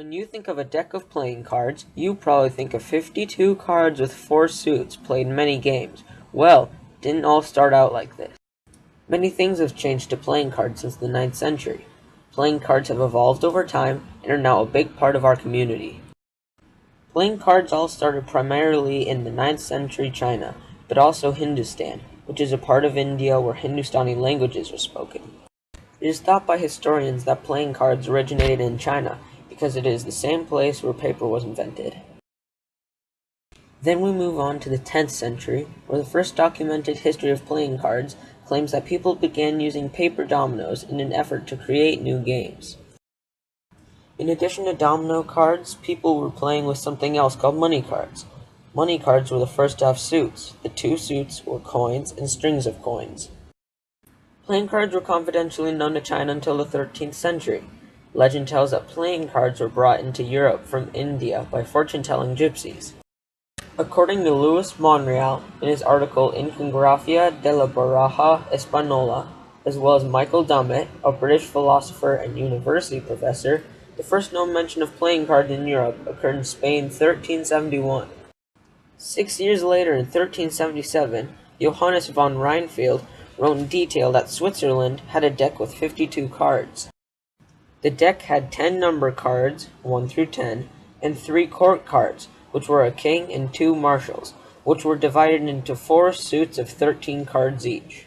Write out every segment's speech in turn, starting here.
When you think of a deck of playing cards, you probably think of 52 cards with 4 suits played many games. Well, it didn't all start out like this. Many things have changed to playing cards since the 9th century. Playing cards have evolved over time and are now a big part of our community. Playing cards all started primarily in the 9th century China, but also Hindustan, which is a part of India where Hindustani languages are spoken. It is thought by historians that playing cards originated in China because it is the same place where paper was invented. Then we move on to the 10th century, where the first documented history of playing cards claims that people began using paper dominoes in an effort to create new games. In addition to domino cards, people were playing with something else called money cards. Money cards were the first to have suits. The 2 suits were coins and strings of coins. Playing cards were confidentially known to China until the 13th century. Legend tells that playing cards were brought into Europe from India by fortune-telling gypsies. According to Luis Monreal in his article Iconografía de la Baraja Española, as well as Michael Dummett, a British philosopher and university professor, the first known mention of playing cards in Europe occurred in Spain in 1371. 6 years later, in 1377, Johannes von Reinfeld wrote in detail that Switzerland had a deck with 52 cards. The deck had 10 number cards, 1 through 10, and 3 court cards, which were a king and 2 marshals, which were divided into 4 suits of 13 cards each.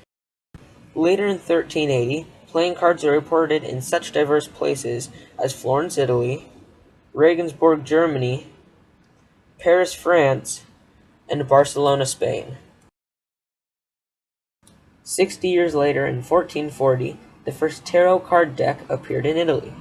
Later in 1380, playing cards are reported in such diverse places as Florence, Italy, Regensburg, Germany, Paris, France, and Barcelona, Spain. 60 years later, in 1440, the first tarot card deck appeared in Italy.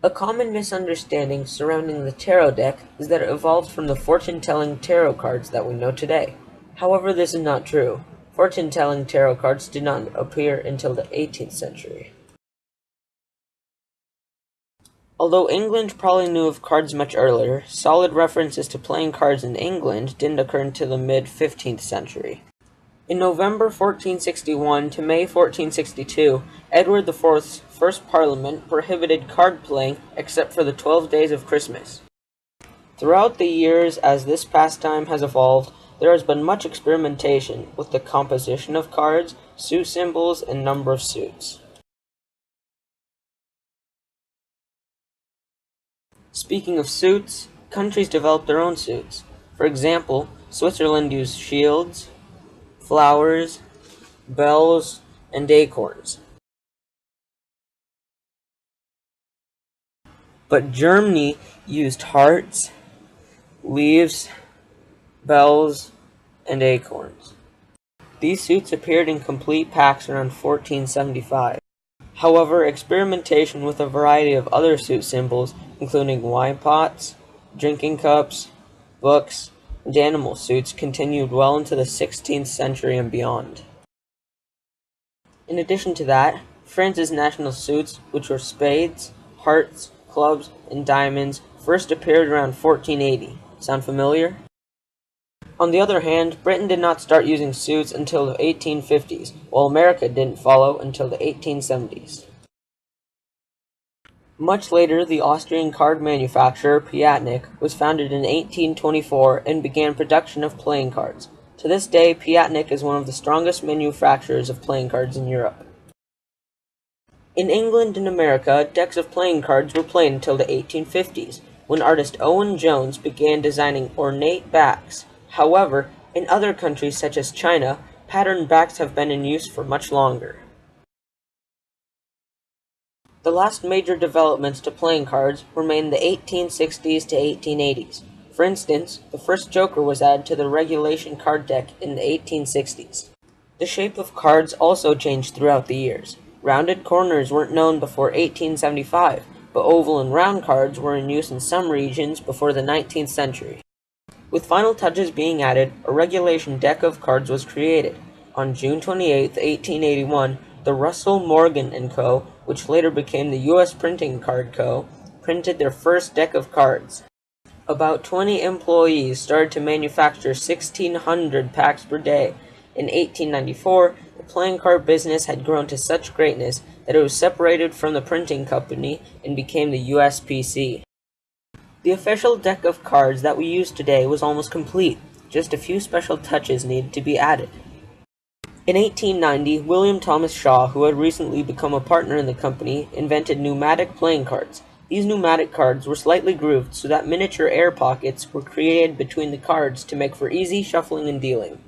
A common misunderstanding surrounding the tarot deck is that it evolved from the fortune-telling tarot cards that we know today. However, this is not true. Fortune-telling tarot cards did not appear until the 18th century. Although England probably knew of cards much earlier, solid references to playing cards in England didn't occur until the mid-15th century. In November 1461 to May 1462, Edward IV's first parliament prohibited card playing except for the 12 days of Christmas. Throughout the years as this pastime has evolved, there has been much experimentation with the composition of cards, suit symbols, and number of suits. Speaking of suits, countries developed their own suits. For example, Switzerland used shields, flowers, bells, and acorns. But Germany used hearts, leaves, bells, and acorns. These suits appeared in complete packs around 1475. However, experimentation with a variety of other suit symbols, including wine pots, drinking cups, books, and animal suits, continued well into the 16th century and beyond. In addition to that, France's national suits, which were spades, hearts, clubs, and diamonds, first appeared around 1480. Sound familiar? On the other hand, Britain did not start using suits until the 1850s, while America didn't follow until the 1870s. Much later, the Austrian card manufacturer Piatnik was founded in 1824 and began production of playing cards. To this day, Piatnik is one of the strongest manufacturers of playing cards in Europe. In England and America, decks of playing cards were played until the 1850s, when artist Owen Jones began designing ornate backs. However, in other countries such as China, patterned backs have been in use for much longer. The last major developments to playing cards were made in the 1860s to 1880s. For instance, the first joker was added to the regulation card deck in the 1860s. The shape of cards also changed throughout the years. Rounded corners weren't known before 1875, but oval and round cards were in use in some regions before the 19th century. With final touches being added, a regulation deck of cards was created. On June 28, 1881, the Russell Morgan & Co., which later became the U.S. Printing Card Co., printed their first deck of cards. About 20 employees started to manufacture 1,600 packs per day. In 1894, the playing card business had grown to such greatness that it was separated from the printing company and became the USPC. The official deck of cards that we use today was almost complete, just a few special touches needed to be added. In 1890, William Thomas Shaw, who had recently become a partner in the company, invented pneumatic playing cards. These pneumatic cards were slightly grooved so that miniature air pockets were created between the cards to make for easy shuffling and dealing.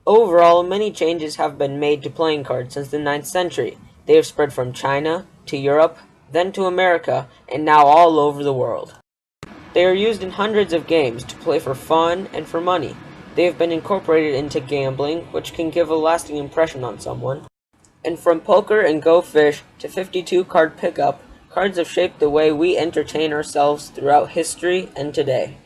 Overall, many changes have been made to playing cards since the 9th century. They have spread from China to Europe, then to America, and now all over the world. They are used in hundreds of games to play for fun and for money. They have been incorporated into gambling, which can give a lasting impression on someone. And from poker and Go Fish to 52 card pickup, cards have shaped the way we entertain ourselves throughout history and today.